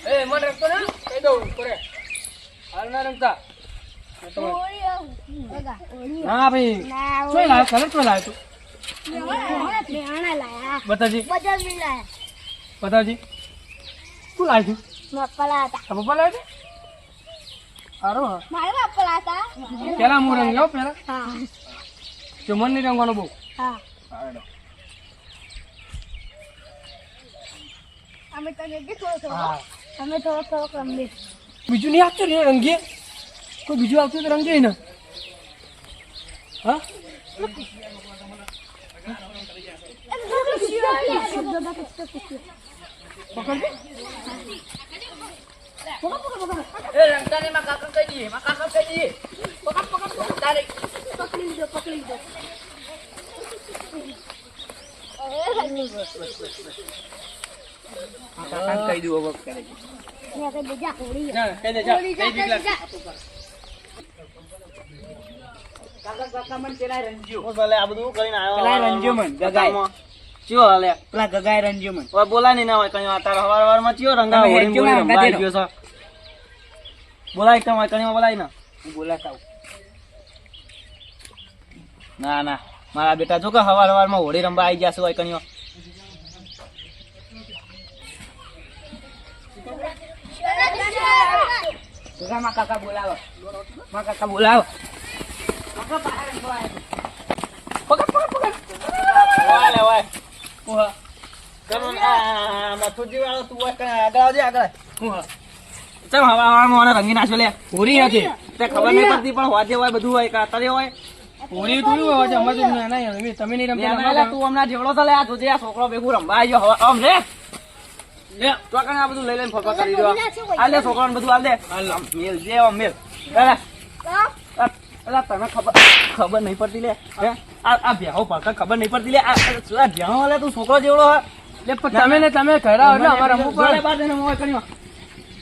એ મન રખતો ને કહી દઉં કરે હાલ ના રંગતા હા ભાઈ ચોય લાયો કલર ચોય લાયો તું બતાજી બતાજી શું લાવ્યું પપ્પા લાવ્યા હતા સારું પેલા હું રંગ પેલા જો મન નહીં રંગવાનો બહુ બીજું નહીં આપતું ને રંગીએ કોઈ બીજું આવતું તો રંગે ને હા કહી દઉં બોલા નઈ ના હોય કઈ હવાર હવાર માં ચિયો રંગા બોલાય કઈ કઈ બોલાય ને હું બોલાતા ના ના મારા બેટા જો કે હવાર હવાર માં હોળી રંબા આવી જશે હોય કઈ કાકા બોલાવો કાકા બોલાવો રંગી નાખ્યો લે હોળી હતી ખબર નહીં પડતી પણ વાજે હોય બધું હોય કાતરે હોય હોળી થોડું હોય તમે નહીં રમતા તું હમણાં જેવડો તો લે આ જોજે આ છોકરો ભેગું રમવા આવ્યો આમ લે તો આ બધું લઈ લઈને ફરવા કરી દો આ લે છોકરાને બધું હાલ દે મેલ જે મેલ તને ખબર નહીં પડતી લે આ ભ્યાહો પડતા ખબર નહીં પડતી લે આ ભ્યાહો લે તું છોકરો જેવડો હોય તમે ને તમે કરાવો એટલે અમારે રમવું પડે બાદ એને મોય કર્યો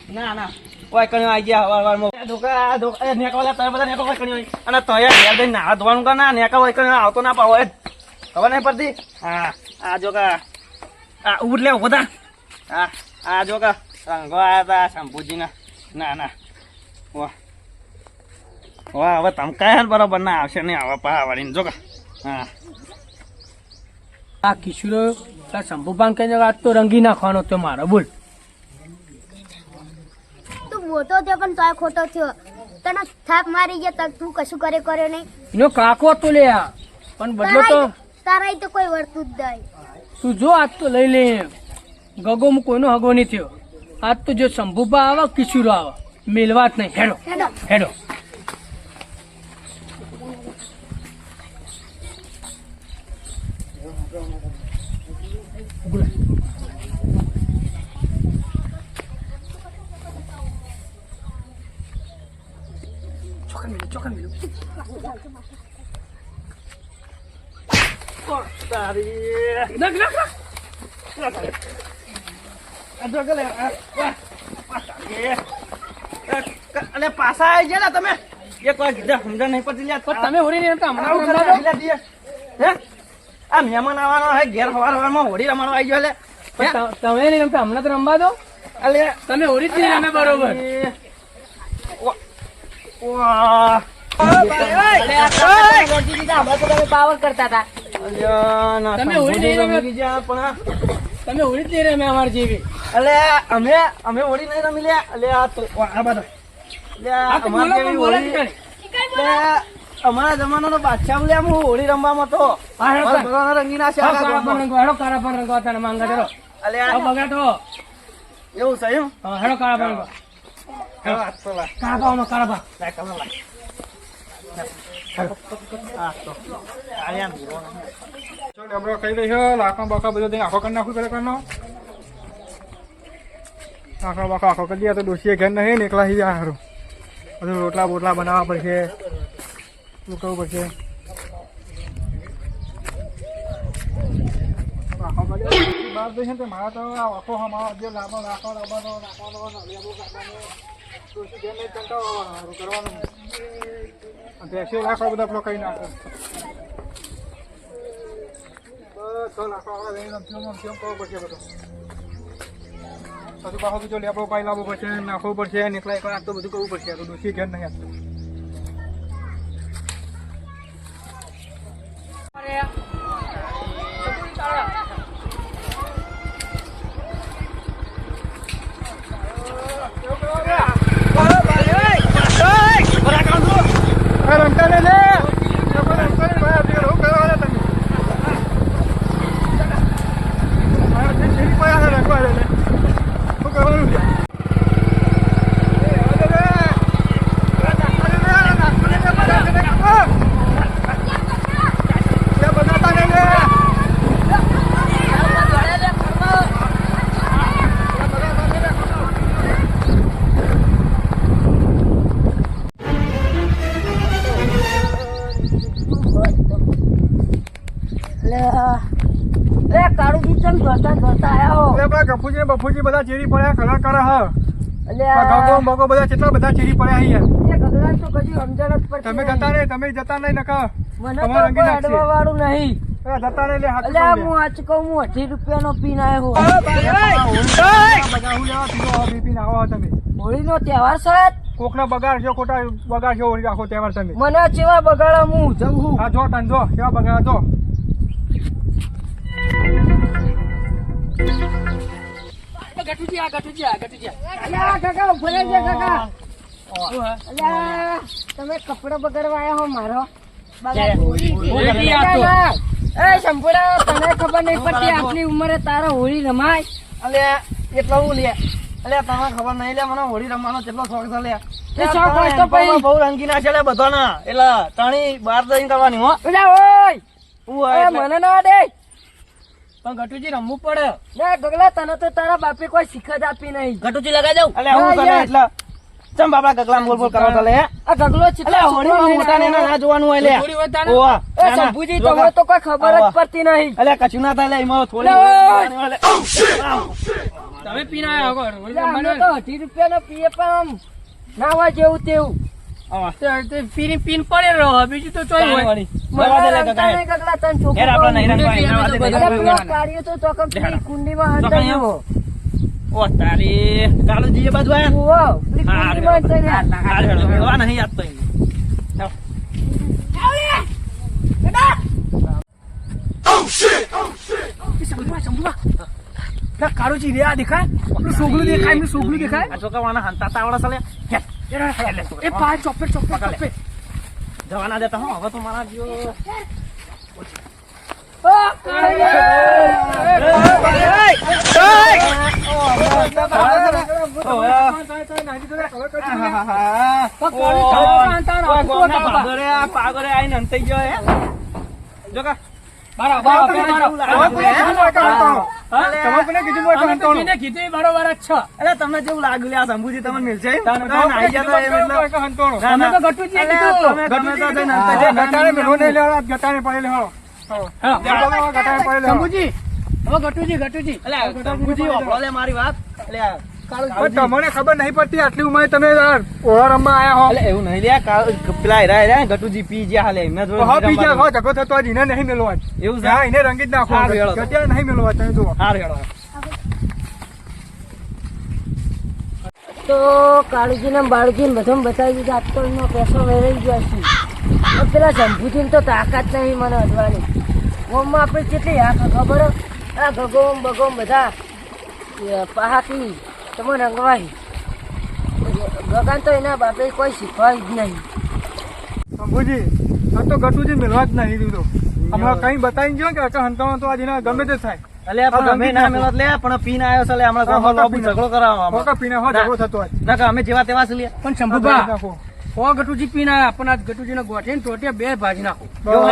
ના ના ઓય કર્યો આવી ગયા હવાર હવારમાં ધોકા ધોકા નેકા લે તમે બધા નેકા કર્યો અને તોય ઘેર દઈને નાવા ધોવાનું કા ના નેકા હોય કર્યો આવતો ના પાવો ખબર નહીં પડતી હા આ જો કા આ ઉઠ લે ઉભા હા આ જો કા રંગો આવ્યા હતા શંભુજીના ના ના વાહ વાહ હવે તમકાય બરોબર ના આવશે નહીં આવા પા વાળીને જો કા હા આ કિશોરો શંભુપાન કઈ આજ તો રંગી નાખવાનો તો મારો બોલ તું મોટો થયો પણ તોય ખોટો થયો તને થાપ મારી ગયા તું કશું કર્યો નહીં એનો કાકો તો લે પણ બદલો તો તારા તો કોઈ વર્તું જ નહીં તું જો આજ તો લઈ લે ગગો હું કોઈનો હગો નહીં થયો આજ તો જો શંભુપા આવે કિશોરો આવે મેલવા જ નહીં હેડો હેડો ચોકન મિલો પાછા આવી ગયા તમે એક વાર સમજણ નહીં પડતી તમે હોળી નહીં આ મહેમાન આવવાનો હે ઘેર હવાર હવારમાં હોળી રમવાનો આવી ગયો એટલે તમે નહીં રમતા હમણાં તો રમવા દો એટલે તમે હોળી જ નહીં રમે બરોબર પાવર કરતા હતા તમે હોળી નહીં રમે અમારી જેવી એટલે અમે હોળી નહીં રમી લે એટલે આ બધા અમારા જમાના નો બાદશાહ બોલે હું હોળી રમવામાં તો રંગી ના બગાડો એવું છે એમ હેડો કાળા કહી દઈશ લાખા બાખા બધું આખો કરી નાખું પેલા કરનો આખા બાખા આખો કરી દે તો ડોસીએ ઘેર નહીં ને એકલા હી સારું બધું રોટલા બોટલા બનાવવા પડશે શું કરવું પડશે આખો બાર દઈશ ને મારા તો આખો અમારો જે લાંબો નાખો રમવાનો નાખવાનો લેબુ કાઢવાનો ડોસી ઘેર નહીં કંટાળવાનું કરવાનું ભેંસો રાખો બધા પેલો કઈ નાખે તો લાકડો આવે લઈને આમ કરવું પડશે બધું. પછી પાછો બીજો લેબડો પાઈ લાવવો પડશે, નાખવો પડશે, નીકળા એક વાર તો બધું કરવું પડશે. તો ડોશી ઘેર નહીં આપતું. રમતા ને લે રમતા ને ભાઈ શું કરવાના તમે? રખવા લે શું કરવાનું છે? બફુજી બધા ચેરી પડ્યા કલર કરે હ બગો બધા કેટલા બધા ચેરી પડ્યા તમે જતા નહીં, તમે જતા નહીં નકા તમારે રંગી નાખશે. જતા નહીં લે હાથ હું આજ કહું હું 80 રૂપિયાનો પીન આવ્યો તમે હોળી નો તહેવાર છે કોકના બગાડશો, ખોટા બગાડશો હોળી આખો તહેવાર તમે. મને ચેવા બગાડા હું જવું હા જો તન જો કેવા બગાડા જો. તમે કપડો બગાડવા આવ્યા હો મારો સંપૂર્ણ તને ખબર નહીં પડતી આટલી ઉંમરે તારો હોળી રમાય એટલો હું લે અલ્યા તમને ખબર નહીં લે મને હોળી રમવાનો કેટલો શોખ છે લે શોખ હોય તો પછી બહુ રંગી નાખે લે બધાના એટલે તણી બાર જઈને કરવાની હો ઓય મને ના દે પણ ગટુજી રમવું પડે ના ગગલા તને તો તારા બાપે કોઈ શીખ જ આપી નહીં ગટુજી લગાઈ દઉં અલ્યા હું કરે એટલે ચમ બાપડા ગગલા બોલ બોલ કરવા લે આ ગગલો અલ્યા હોળીમાં મોટા ને ના જોવાનું હોય લે ઓવા એ શંભુજી તમને તો કોઈ ખબર જ પડતી નહીં અલ્યા કશું ના થાય લે એમાં થોડી તમે પીના મને તો 80 રૂપિયાનો પીએ પણ આમ ના હોય જેવું તેવું પીન પડે રહો બીજું તો ચોઈ હોય કુંડીમાં ઓ તારી કાળુજી એ બાજુ આયા નહીં યાદ તો કાળુજી રે આ દેખાય સોગલું દેખાય સોગલું દેખાય આ છોકરાવાના હંતા તાવડા ચાલે એ પાંચ ચોપેટ જવાના દેતા હું હવે તો મારા જો પાગરે આઈને અંતાઈ ગયો હે જો કા તમને જેવું લાગ્યું લે શંભુજી તમને મિલશે મારી વાત તમને ખબર નહીં પડતી આટલી ઉંમરે તમે ઓળા રમવા આયા હો. એવું નહીં લે પેલા હેરા ગટુજી પી ગયા હાલે એમને ઝઘડો થતો આજ એને નહીં મેળવા એવું હા એને રંગી જ નાખો અત્યારે નહીં મેળવા તમે જુઓ. તો કાળુજી ને બાળુજી ને બધું બતાવી દીધું આજ તો એમનો પૈસો વેરાઈ ગયો છે પેલા શંભુજી ને તો તાકાત નહીં મને અડવાની ઓમમાં આપણે કેટલી આ ખબર આ ગગોમ બગોમ બધા પહાકી તમે રંગવાય ગગાન તો એના બાપે કોઈ શીખવાય જ નહીં. શંભુજી આ તો ગટુજી મેળવા જ નહીં દીધો. હમણાં કઈ બતાવી ગયો કે હંતાણો તો આજે ગમે તે થાય. અમે ના મેળવત લે પણ પીને આવ્યો છે હમણાં ઝઘડો કરાવવા પીને ઝઘડો થતો આજ. અમે જેવા તેવા છે લે પણ શંભુભા ઓ ગટુજી પીને આવ્યા પણ આજ ગટુજી ને ગોઠે ને ટોટે બે ભાજી નાખો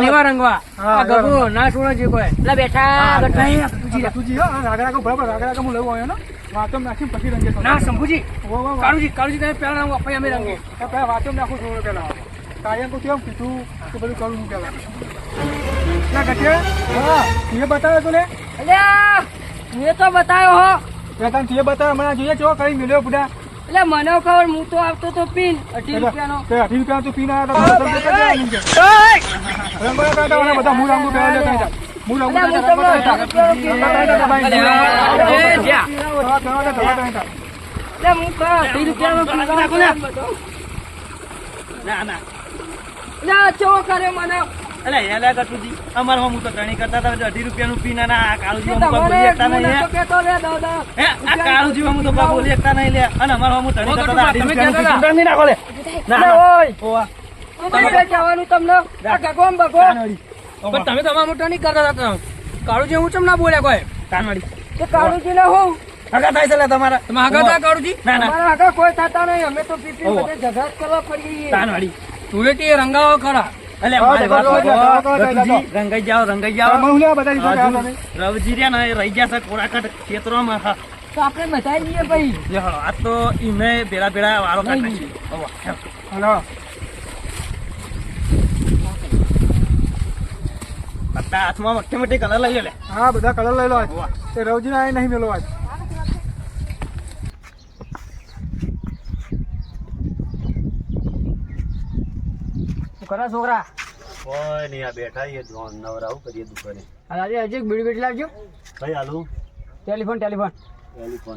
એવા રંગવા ગગો ના છોડે જે કોઈ એટલે બેઠા ગટુજી રાગડા બરાબર રાગડા હું લેવો આવ્યો ને વાતો નાખી પછી રંગે ના શંભુજી કાળુજી તમે પેલા રંગો પછી અમે રંગે પેલા વાતો નાખું થોડું પેલા કાર્યકો કેમ કીધું કે બધું કરું હું પેલા ના ગઠે એ બતાવ્યો તું ને અલ્યા મેં તો બતાવ્યો હો તને તે બતાવ્યો હમણાં જોઈએ છો કઈ મળ્યો બુડા એટલે મને ખબર હું તો આવતો તો પીન 80 રૂપિયાનો 80 રૂપિયા તું પીને આવ્યા બધા હું રંગો પેલા હું લઉં અલ્યા, હું તમને 30 રૂપિયાનો ના ના અલ્યા, ચેવો કર્યો મને અલે એલા કટુજી અમાર હું તો ઘણી કરતા હતા 18 રૂપિયાનું પીના ના આ કાળુજી હું તમારે બોલી એકતા નહીં મને તો કહેતો રે દાદા હે આ કાળુજી હું તો બોલી એકતા નહીં લે અને અમાર હું ઘણી કરતા હતા 18 રૂપિયાનું પી નહીં નાખો લે ના અલ્યા, ના ઓય ઓવા તમે કઈ જવાનું તમને આ ભગવાન ભગવાન પણ તમે તમારા મોટા નહીં કરતા હતા કાળુજી હું ચમ ના બોલ્યા કોઈ કાનવાડી તે કાળુજીને હું હગા થાય છે લે તમારા તમે હગા થાય કાળુજી ના ના મારા આગળ કોઈ થતા નહીં અમે તો પીપી બધે ઝઘડા જ કરવા પડીએ કાનવાડી તુવેટી રંગાવો ખરા અલે મારી વાત કટુજી રંગાઈ જાઓ હું લે બધા દીધો કે તમે રવજી રે ને રહી ગયા છે કોરાકટ ક્ષેત્રોમાં હા તો આપણે બતાવી દઈએ ભાઈ જે હળો આ તો ઈમે ભેળા ભેળા વાળો કાઢી છે ઓવા હલો પત્તા હાથમાં મઠ્ઠી મઠ્ઠી કલર લઈ લે હા બધા કલર લઈ લો આજ તે રવજીને આ નહીં મેલો આજ કરા છોકરા કોઈ નહીં આ બેઠા છીએ જોન નવરાવું કરીએ દુકાને આજે હજી બીડી બીડી લાવજો કઈ હાલું ટેલિફોન ટેલિફોન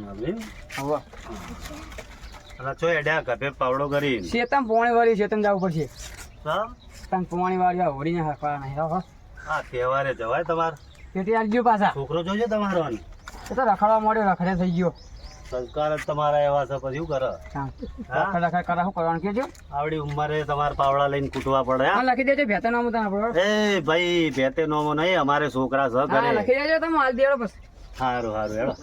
આવે હવે અને ચો એડ્યા કપે પાવડો કરી શેતમ પોણી વાળી શેતમ જવું પડશે હા તમ પોણી વાળી આ હોડીને હરપા નહીં હો આ તહેવારે જવાય તમાર તેથી આવજો પાછા છોકરો જોજો તમારો એ તો રખડવા મળ્યો રખડે થઈ ગયો સંસ્કાર જ તમારા એવા છે પછી શું કરે હા રખડ કરા શું કરવાનું કેજો આવડી ઉંમરે તમારે પાવડા લઈને કૂટવા પડે હા હા? લખી દેજો ભેતા નામ તને આપણો એ ભાઈ ભેતે નોમો નહીં અમારે છોકરા છે હા કરે લખી દેજો તમે હાલ દેડો બસ સારું સારું હેડો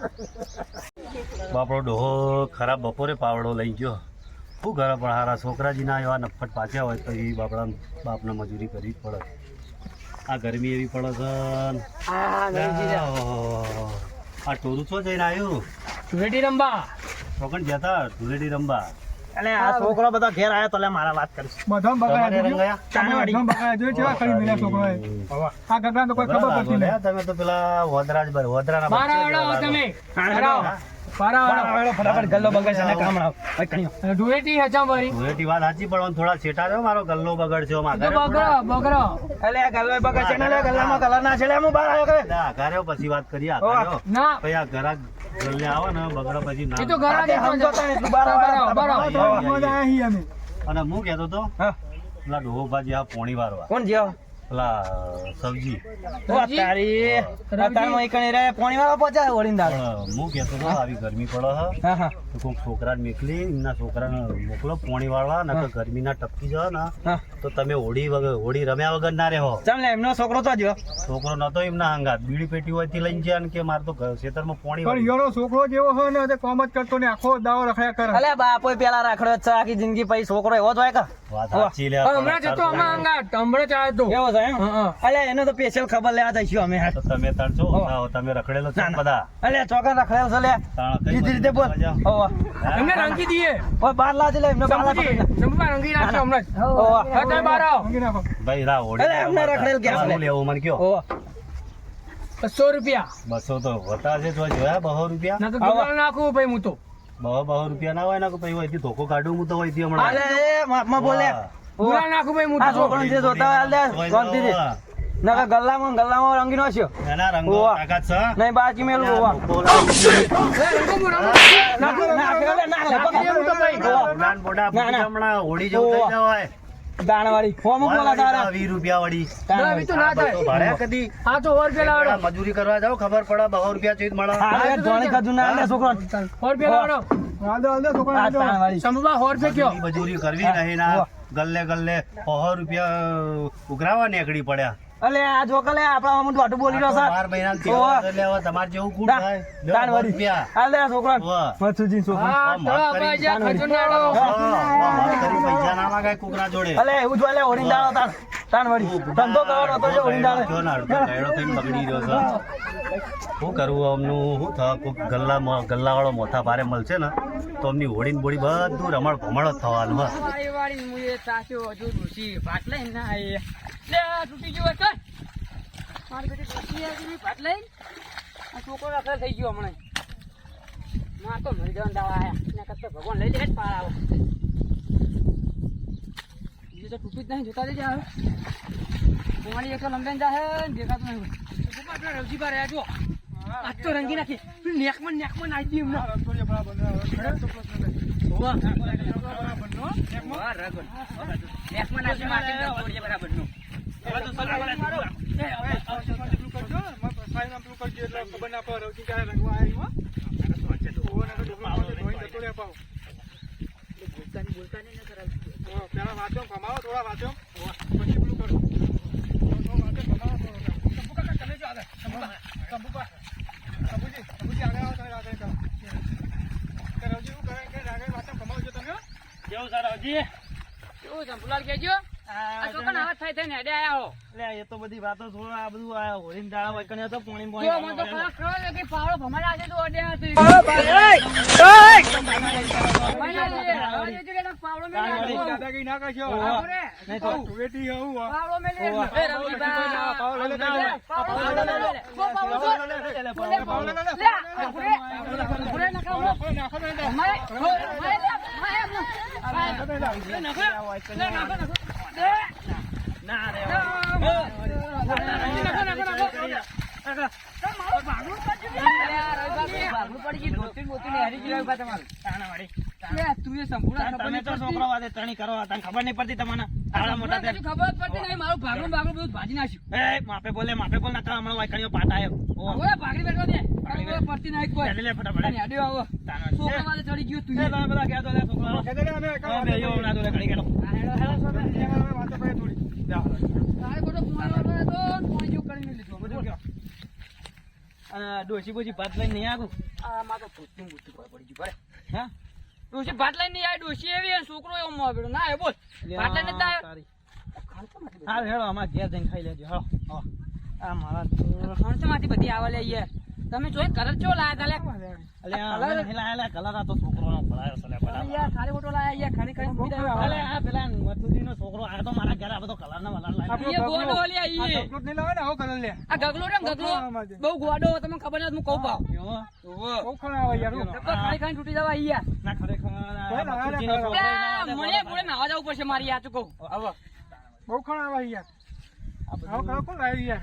બાપડો ડોહો ખરાબ બપોરે પાવડો લઈ ગયો શું કરે પણ હારા છોકરાજીના એવા નફટ પાછ્યા હોય તો એ બાપડા બાપને મજૂરી કરવી જ પડે આ ગરમી એવી પડે છે ને. હા આ ટોરું છો જઈને આવ્યું રેડી રંબા ચોકન જતા ધૂળેટી રમવા એટલે આ છોકરો બધો ઘેર આવ્યો તો લે મારા વાત કરીશ બધામાં બગાડ્યા તમારે જોજો. રંગાયા બધામાં બગાડ્યા જોજો કેવા કરી મેલ્યા છોકરોએ. આ ગગડાને તો કોઈ ખબર પડતી નહીં. તમે તો પેલા વોદરાના બારા બચ્ચા વડાવો તમે જેવા બારા વડાવો ફટાફટ ગલ્લો બગાડ છે ને કામ આવ ભાઈ કણીઓ ડુએટી હચા મારી ધૂળેટી વાત સાચી પણ થોડા છેટા રહ્યો મારો ગલ્લો બગડશે આમ આગળ બગડો એટલે આ ગલ્લો બગાડ છે ને લે ગલ્લામાં કલર ના છે લે હું બહાર આવ્યો કે આઘાર્યો પછી વાત કરીએ આઘાર્યો ના પછી આ ઘરાક ગલ્લે આવે ને બગડે પછી એ તો ના ઘર જ સમજો તો એટલું બહાર આવ્યો બરાબર. આ તો મજા આયા છીએ અમે. અને હું કહેતો તો હા પેલા ડોહો ભાજી આ પોણી વારવા કોણ જ્યો પેલા સબ્જી તારી રતાળમાં એકણી રે પોણી વાળો પહોંચાય ઓળીને દાળ પણ હું કહેતો તો આવી ગરમી પડે હ હા હા તો કોઈક છોકરાને મોકલી એમના છોકરાને મોકલો પોણી વાળવા નકર ગરમીના ટપકી જાવ ને હા તો તમે હોળી રમ્યા વગર ના રહો ચાલ ને એમનો છોકરો તો જ્યો છોકરો નતો એમના હંગાત બીડી પેટી હોયથી લઈને ગયા ને કે મારે તો ખેતરમાં પોણી પણ વાળવું. ઈયોનો છોકરો જેવો હોય ને તે કોમ જ કરતો ને આખો દાવો રખાયા કરે. અલે બાપોય પેલા રાખડ્યો જ છે આખી જિંદગી પછી છોકરો એવો જ હોય કે વાત સાચી લે હમણાં જતો આમાં અંગાટ હમણાં ચાલે તો એવો છે એમ હા. અલે એને તો સ્પેશિયલ ખબર લેવા જઈશું અમે તો તમે તાર છો તમે રખડેલો છો બધા અલે ચોકન રખડેલ છે લે તાણ કઈ સીધી રીતે બોલ બાજુ હોવા એમને રંગી દઈએ ઓય બાર લાજ લે એમને બાર લાજ શંભુજી રંગી નાખજો હમણાં જ હોવા હા, તમે બહાર આવો ભાંગી નાખો. ભાઈ રા હોળી અલે એમને રખડેલ ક્યાં છે? શું લેવું મને કયો હોવા 200 રૂપિયા 200 તો હોતા છે તો જોયા 200 રૂપિયા ના તો દુકાન નાખું ભાઈ હું તો 200 રૂપિયા ના હોય ને કે પછી હોયથી ધોકો કાઢું હું તો હોયથી હમણાં અલે એ માં બોલે હા. દુકાન નાખું ભાઈ હું આ તો છોકરો જે જોતા હોય હાલ દે હોય શાંતિથી તો નકર ગલ્લામાં રંગી નાખ્યો એના રંગો હોવા. તાકાત છે નહીં બાકી મેલું હોવા બોલા એ, રંગો હું રંગો. ના બોડા ના, ના. હમણાં હોળી જેવું થઈ જવાય દાણવાળી હોમ બોલા તારા 20 રૂપિયા વાળી ના, એવી તો ના થાય ભાડે કદી હા તો 100 રૂપિયા લાવડો મજૂરી કરવા જાવ ખબર પડે 200 રૂપિયા ચીજ મળે હા ધોણી કદું ના લે છોકરો 100 રૂપિયા લાવડો હાલ દો, હાલ દો, છોકરા, આ હાલ દો. દાણવાળી શંભુબા 100 રૂપિયા કયો મજૂરી કરવી નહીં ના ગલ્લે ગલ્લે 100 રૂપિયા ઉઘરાવા નીકળી પડ્યા અલે આ જોકલે આપણા મમ્મી વાટું બોલી રહ્યો છે 12 મહિનાનો તહેવાર છે એટલે હવે તમારે જેવું કુડ થાય લ્યો, 100 રૂપિયા હાલ દે છોકરા વાહ. મથુજી છોકરો હા મત ચલો કરી ભાઈ જા ખજૂર નાડો પૈસા ના માગાય કુકરા જોડે અલે એવું જોઈ લે ઓરી દાડો તાણ વળી ધંધો કરવાનો હતો જો ઓરી દાડો કયો ના અડધો ગાયડો થઈને બગડી રહ્યો છે શું કરવું અમનું શું થાય કોઈક ગલ્લાવાળો મોથા ભારે મળશે ને તો અમની હોડીને બોડી બધું રમણ ભમણ જ થવાનું હા વાળી વાળી મુએ સાચો હજુ ડૂસી ભાત લઈને ના આયે લે આ તૂટી ગયો કર મારી બેટી ડૂસી આવી ભાત લઈને આ છોકરો રખડેલ થઈ ગયો હમણાં માં તો મરી જવાના દાવા આયા ને કરતો ભગવાન લઈ જાય પાર આવો બીજું તો તૂટી જ નહીં જોતા દેજે આવે પોણી એક તો લંબાઈને જાહે ને દેખાતું નહીં. આપણે રવજીભા રહ્યા જો. આજ તો રંગી નાખી. નેકમાં નાખી દી એમને. રસોડિયા બરાબર ને હોવા. બરાબર નો હોવા, રગડ. નેકમાં નાખી મારી દે, પોણીએ બરાબર નું. હવે તો સલાહ વાળા મારો. પેલું કરજો મત સાઈન પેલું કરજો એટલે ખબર ના પડે રવજી ક્યારે રંગવા આવી હો ઓને તો ધોઈ જતો રે પાવ બોલતા નહીં ના કરાવ પેલા વાંચો કમાવો થોડા વાંચો પછી પેલું કરો કંબુજી આગળ આવો તમે આગળ કરો રવજી શું કરે કે આગળ વાંચો કમાવો છો તમે કેવું સર હજી કેવું સંપુલાલ કેજો આ છોકરા આવાજ થાય થઈને હેડે આયા હો એટલે એ તો બધી વાતો થોડું આ બધું આ હોળીને દાડા હોય કને તો પોણી જો મને તો ખરાબ ખરો કે પાવડો ભમાડા આજે તો અડે હતી પાવડો મેલે દાદાગીરી ના કરશો નહીં તો વેટી આવું પાવડો મેલે એ રવજીભા પાવડો લઈ લે ના રે તમે તો છોકરો વાદે ત્રણી કરો તને ખબર નહીં પડતી તમને આવડા મોટા તે ખબર પડતી નહીં મારું ભાગનું બધું ભાજી નાખ્યું એ માપે બોલ ના હમણાં વાયકણીઓ પાટ આવ્યો હવે ભાગડી બેઠો દે ખબર પડતી નહીં કોઈ લે ફટાફટ હેડ્યો આવો છોકરા વાળે ચડી ગયો તું એ તમે બધા કહેતો લે છોકરા બે યો હમણાં તો ઘડી ગયો વાતો કરે થોડી તારે બધો ફોન તો ફોન જેવું કરીને લીધો બધું અને ડોશી બોશી ભાત લઈને નહીં આગું આ માં તો ભૂતનું ભૂત પડી ગયું બરે હા ડોશી ભાત લઈને નહીં આવી ડોશી એવી અને છોકરો એવો મોં બેઠો ના એ બોલ ભાત લઈને જ આવ્યો હા હેડો અમારે ઘેર જઈને ખાઈ લેજો હા આ મારા ખર્ચમાંથી બધી આવે લે યાર તમે જોઈ કલર ચો લાયા કલર આ તો છોકરોનો ભરાયો છે લે તા યાર ખાલી ફોટો લાયા યાર ખાલી ખાલી મૂકી દેવા અલે આ પેલા મથુજીનો છોકરો આ તો મારા ઘરે આ બધો કલરના વલર લાવ્યો એ ગોડો લે ઈ નહીં લાવે ને આવો કલર લે આ ગગલો રે ગગલો બહુ ગોડો તમને ખબર નથી હું કહું પાવ બહુ ખરા આવે યાર ખાલી ખાલી તૂટી જવા ઈ યાર ના ખરેખર આ મથુજીનો છોકરો મને મને નાવા જવું પડશે મારી યાર તું કહું હવે બહુ ખરા આવે યાર આવો કલર કોણ લાવી યાર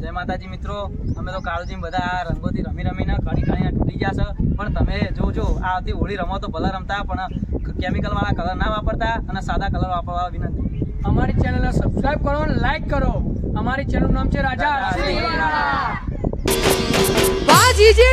જય માતાજી મિત્રો અમે તો કાળુજી બધા આ રંગોથી રમીને ઘણી તૂટી જશે પણ તમે જોજો આ આવતી હોળી રમો તો ભલા રમતા પણ કેમિકલ વાળા કલર ના વાપરતા અને સાદા કલર વાપરવા વિનંતી અમારી ચેનલને સબસ્ક્રાઇબ કરો અને લાઈક કરો અમારી ચેનલનું નામ છે રાજા બાજી જે